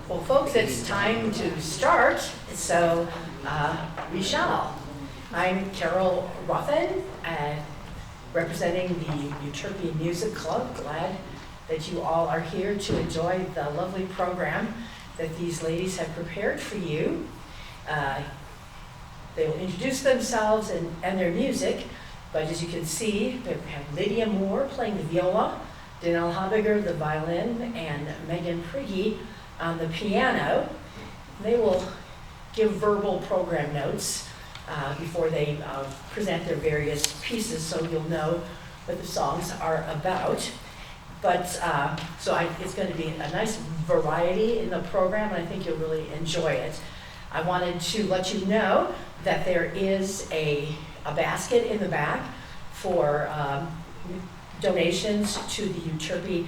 Well, folks, it's time to start, so we shall. I'm Carol Ruffin, representing the Euterpe Music Club. Glad that you all are here to enjoy the lovely program that these ladies have prepared for you. They will introduce themselves and their music, but as you can see, we have Lydia Moore playing the viola, Danelle Habegger the violin, and Megan Prigge on the piano. They will give verbal program notes before they present their various pieces, so you'll know what the songs are about. But it's going to be a nice variety in the program, and I think you'll really enjoy it. I wanted to let you know that there is a basket in the back for donations to the Euterpe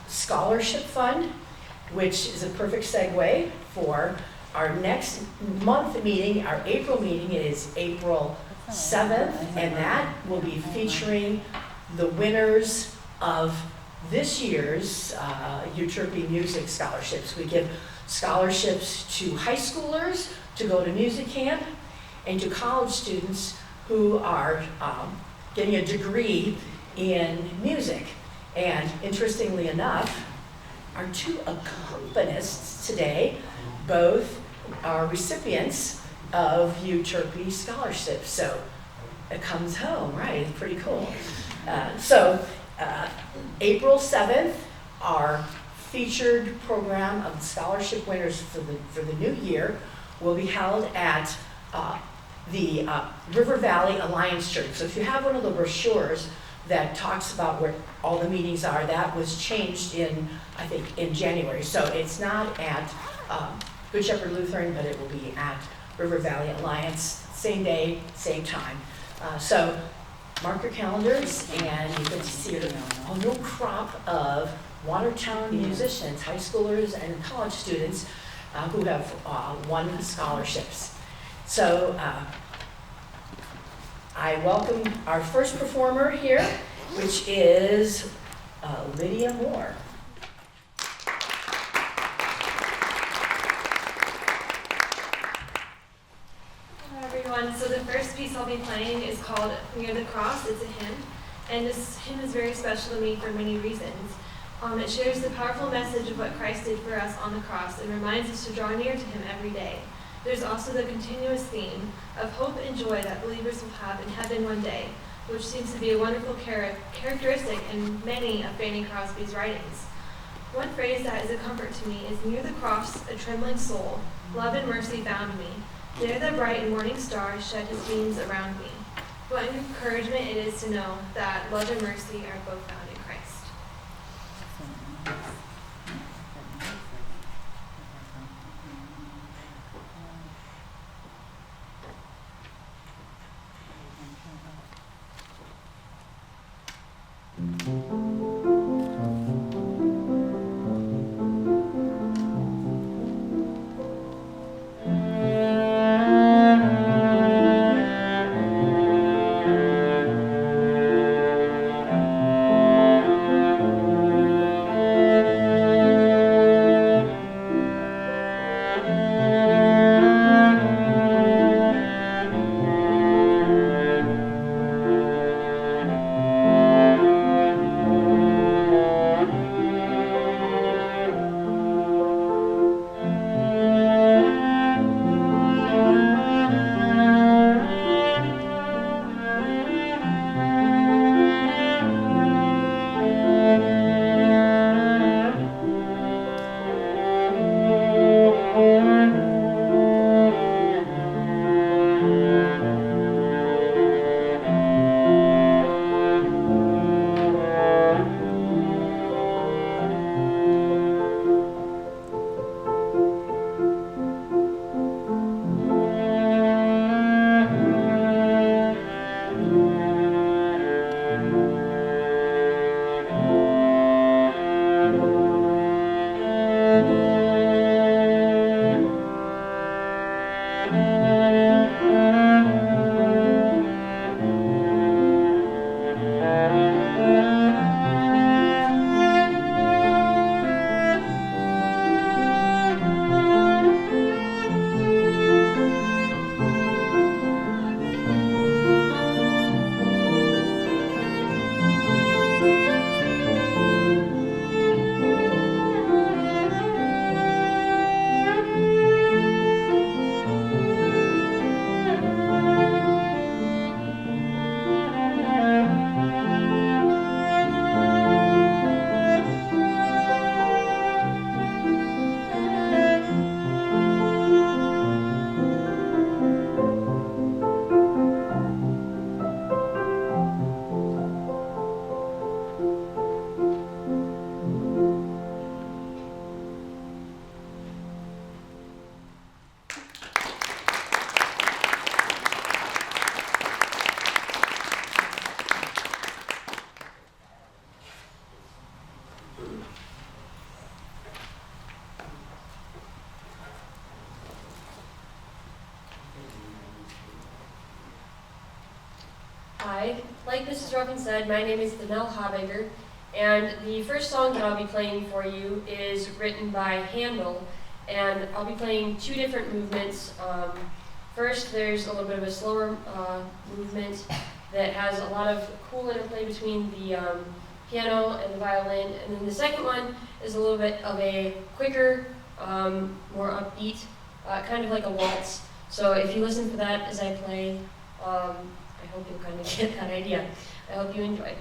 Scholarship Fund, which is a perfect segue for our next month meeting. Our April meeting is April 7th, and that will be featuring the winners of this year's Euterpe Music Scholarships. We give scholarships to high schoolers to go to music camp and to college students who are getting a degree in music. And interestingly enough, our two accompanists today both are recipients of Euterpe scholarships. So it comes home, right? It's pretty cool. April 7th, our featured program of scholarship winners for the new year will be held at the River Valley Alliance Church. So if you have one of the brochures that talks about where all the meetings are, that was changed I think in January. So it's not at Good Shepherd Lutheran, but it will be at River Valley Alliance, same day, same time. So mark your calendars, and you get to see a new crop of Watertown musicians, high schoolers and college students who have won scholarships. So I welcome our first performer here, which is Lydia Moore. Hello everyone, so the first piece I'll be playing is called Near the Cross. It's a hymn, and this hymn is very special to me for many reasons. It shares the powerful message of what Christ did for us on the cross and reminds us to draw near to Him every day. There's also the continuous theme of hope and joy that believers will have in heaven one day, which seems to be a wonderful characteristic in many of Fanny Crosby's writings. One phrase that is a comfort to me is, near the cross, a trembling soul, love and mercy bound me. There the bright and morning star shed his beams around me. What an encouragement it is to know that love and mercy are both found in Christ. Hi, like Mrs. Ruffin said, my name is Danelle Habegger, and the first song that I'll be playing for you is written by Handel, and I'll be playing two different movements. First, there's a little bit of a slower movement that has a lot of cool interplay between the piano and the violin, and then the second one is a little bit of a quicker, more upbeat, kind of like a waltz. So if you listen to that as I play, I hope you'll kind of get that idea. I hope you enjoy.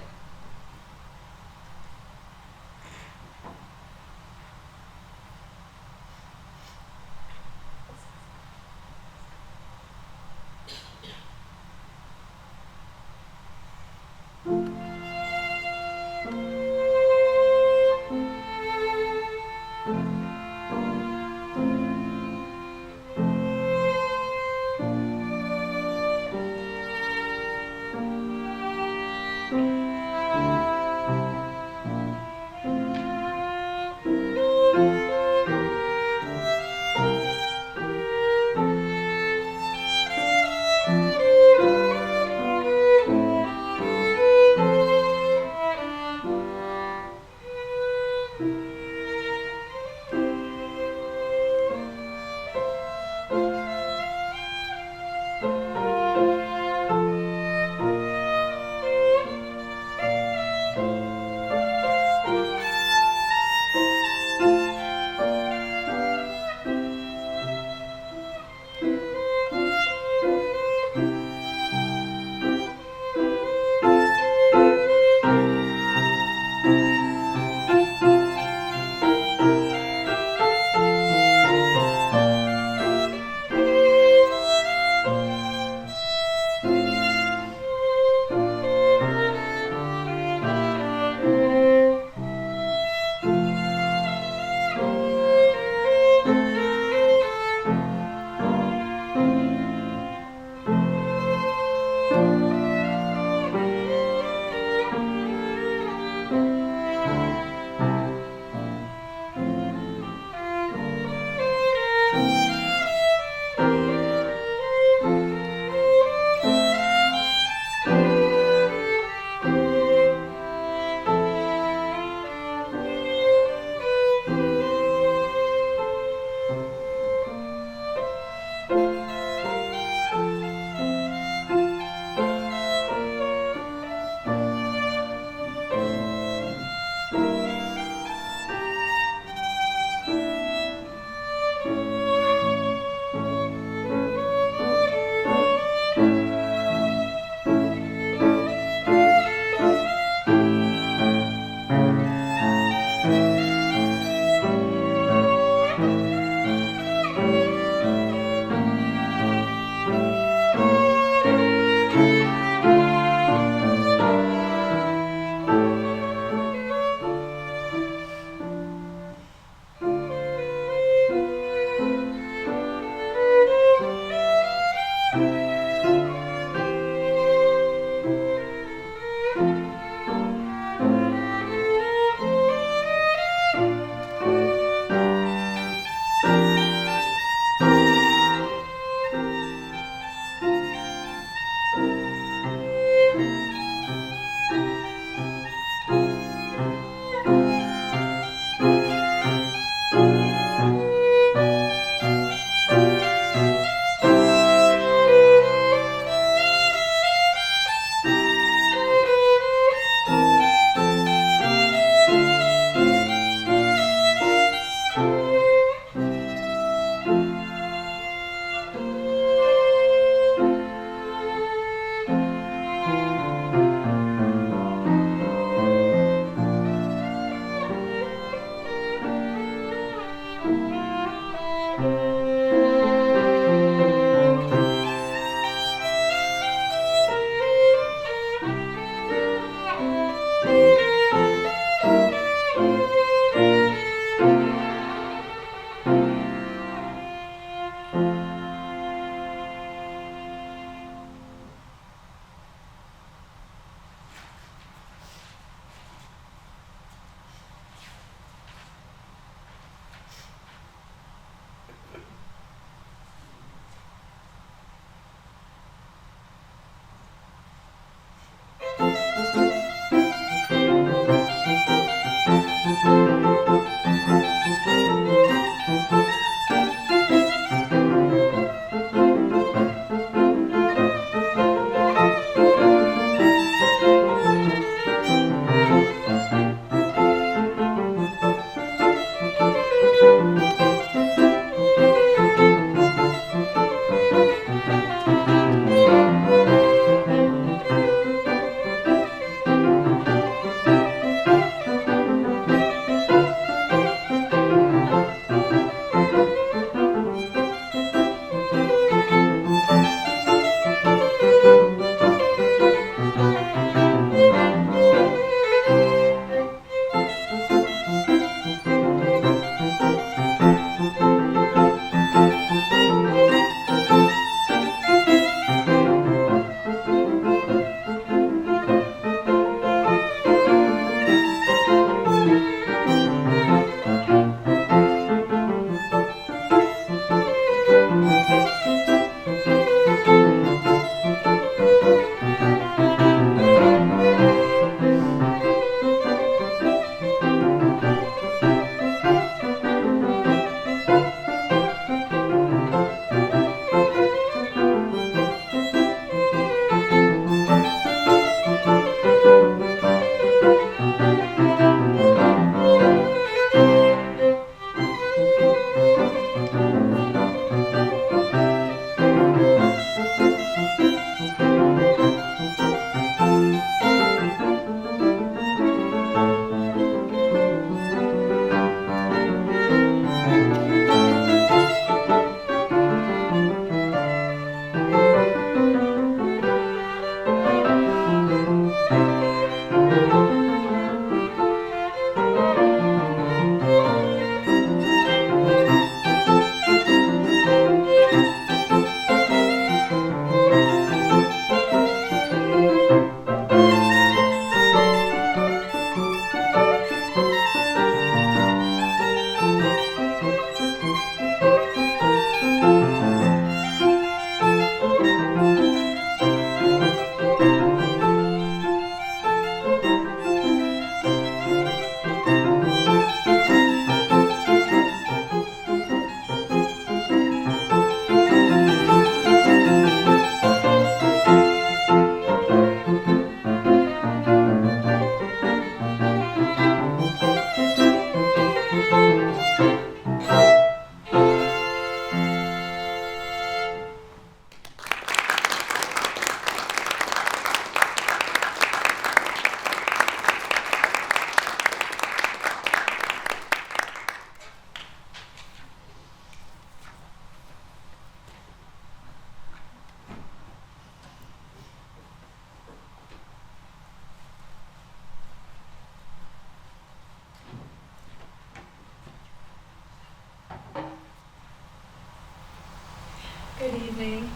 Good evening.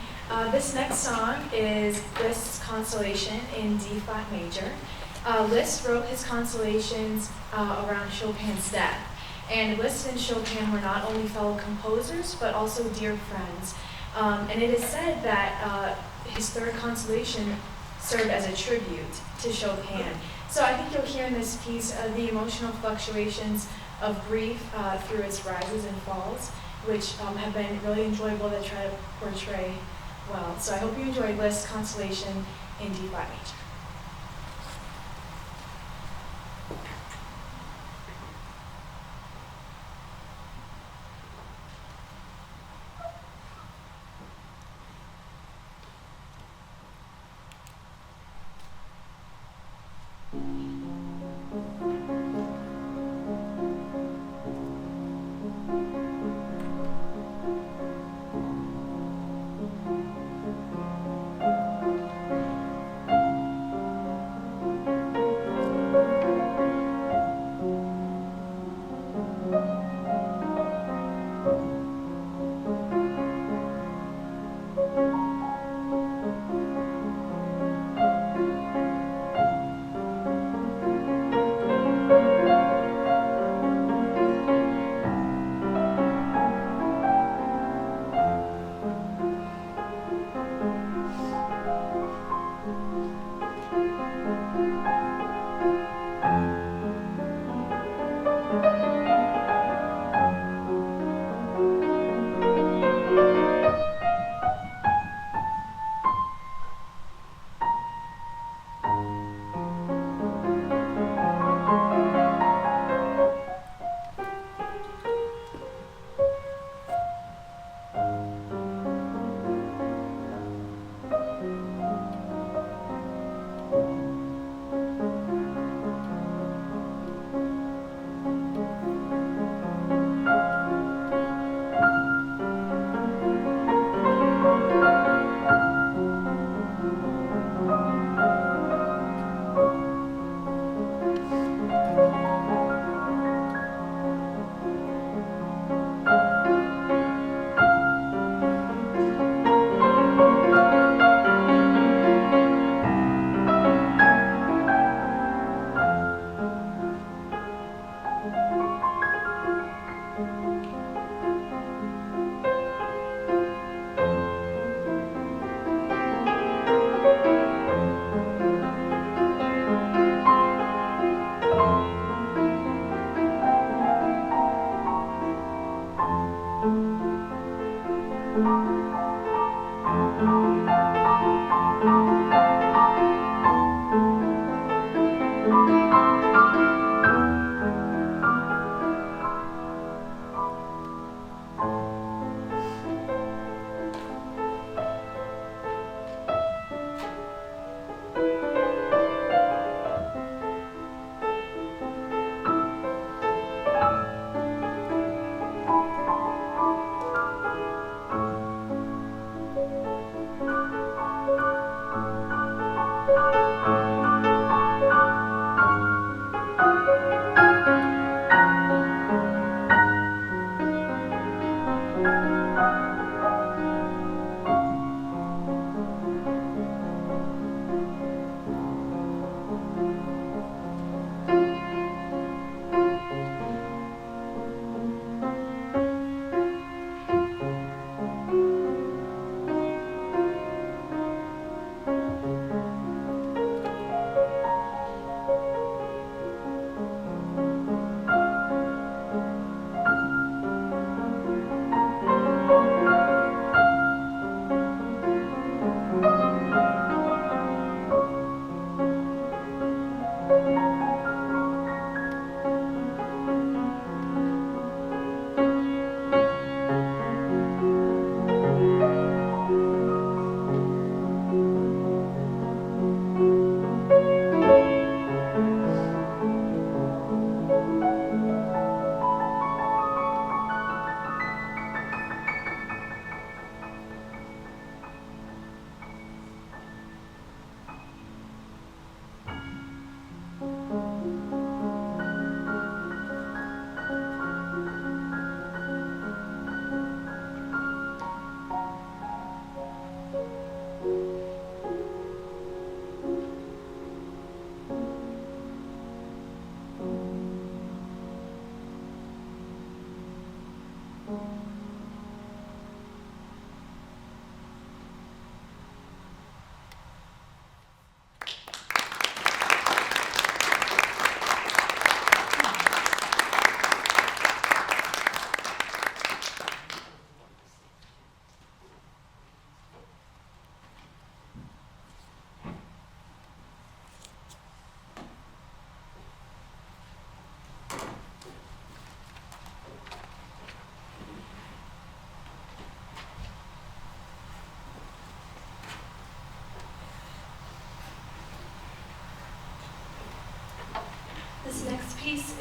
This next song is Liszt's Consolation in D flat major. Liszt wrote his consolations around Chopin's death. And Liszt and Chopin were not only fellow composers, but also dear friends. And it is said that his third consolation served as a tribute to Chopin. So I think you'll hear in this piece the emotional fluctuations of grief through its rises and falls, which have been really enjoyable to try to portray well. So I hope you enjoyed Liszt's Consolation in D flat major.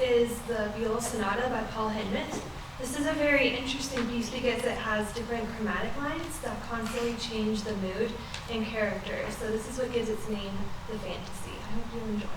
is the Viola Sonata by Paul Hindemith. This is a very interesting piece because it has different chromatic lines that constantly change the mood and character. So this is what gives its name the fantasy. I hope you enjoy.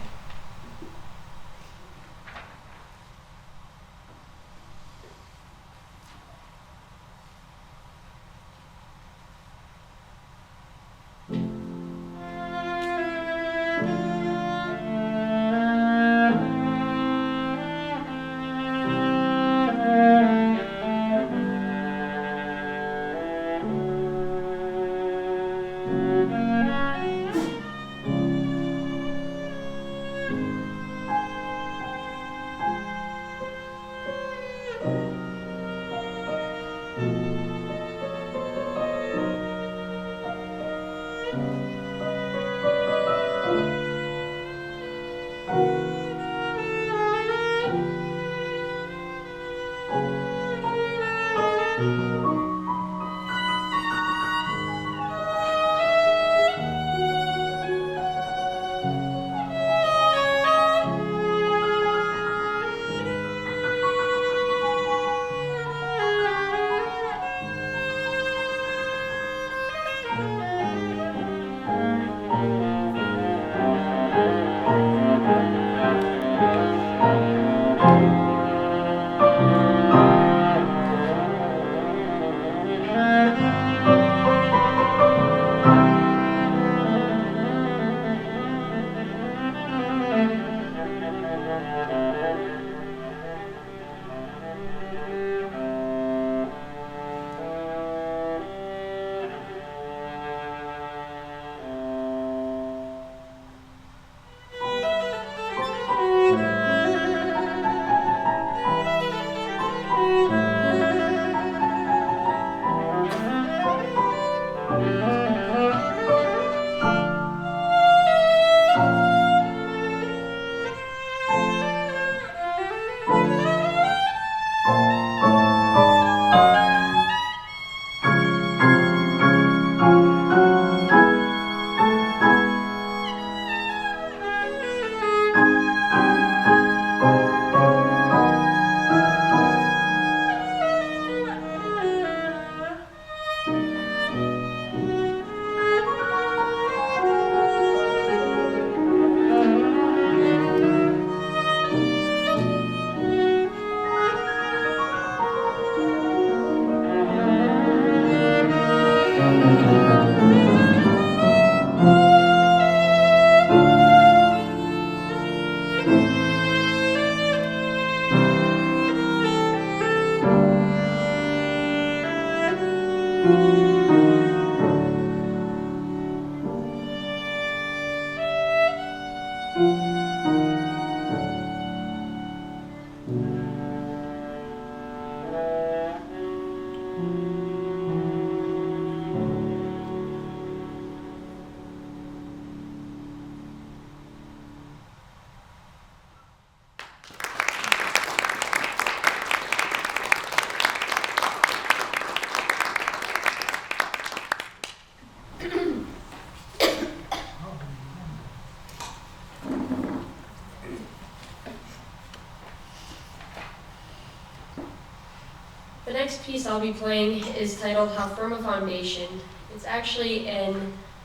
The next piece I'll be playing is titled How Firm a Foundation. It's actually a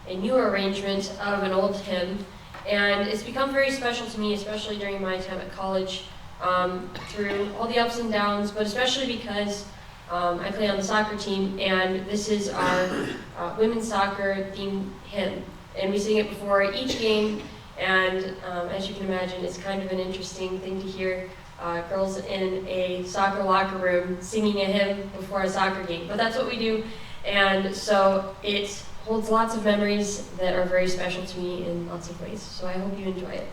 new arrangement of an old hymn, and it's become very special to me, especially during my time at college, through all the ups and downs, but especially because I play on the soccer team, and this is our women's soccer themed hymn. And we sing it before each game, and as you can imagine, it's kind of an interesting thing to hear girls in a soccer locker room singing a hymn before a soccer game. But that's what we do, and so it holds lots of memories that are very special to me in lots of ways. So I hope you enjoy it.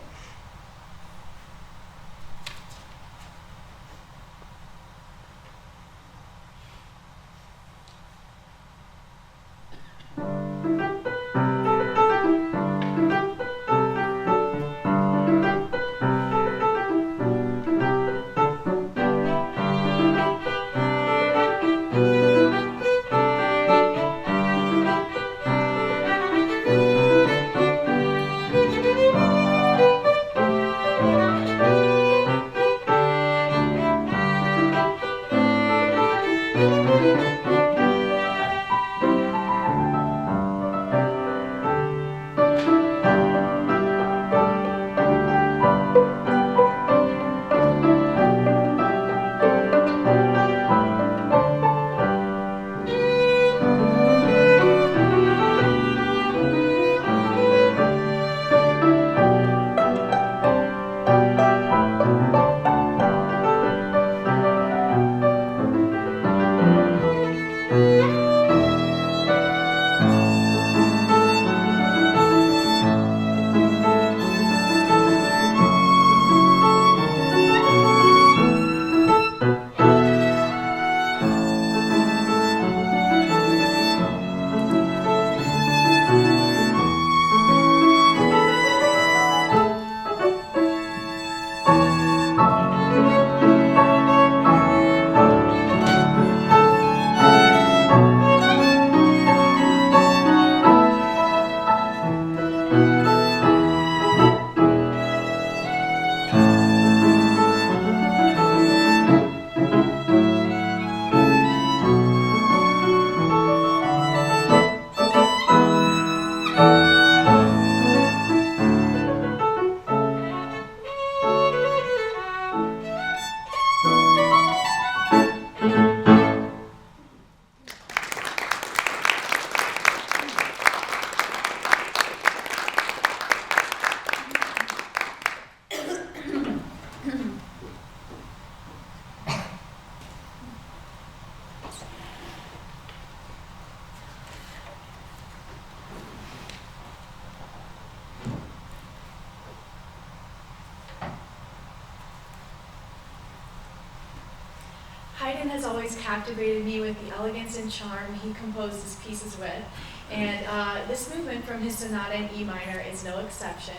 Haydn has always captivated me with the elegance and charm he composed his pieces with, and this movement from his sonata in E minor is no exception.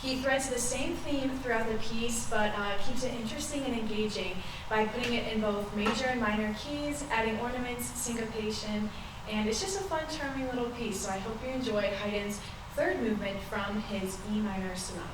He threads the same theme throughout the piece, but keeps it interesting and engaging by putting it in both major and minor keys, adding ornaments, syncopation, and it's just a fun, charming little piece, so I hope you enjoy Haydn's third movement from his E minor sonata.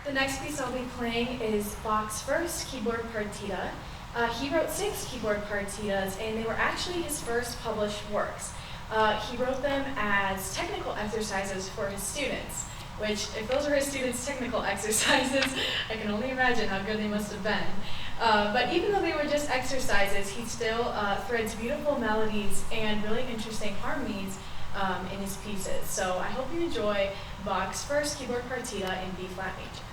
The next piece I'll be playing is Bach's first keyboard partita. He wrote 6 keyboard partitas, and they were actually his first published works. He wrote them as technical exercises for his students, which, if those were his students' technical exercises, I can only imagine how good they must have been. But even though they were just exercises, he still threads beautiful melodies and really interesting harmonies in his pieces. So I hope you enjoy Bach's first keyboard partita in B flat major.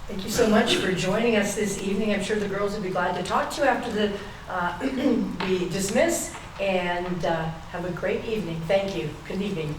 Thank you so much for joining us this evening. I'm sure the girls would be glad to talk to you after we dismiss, and have a great evening. Thank you. Good evening.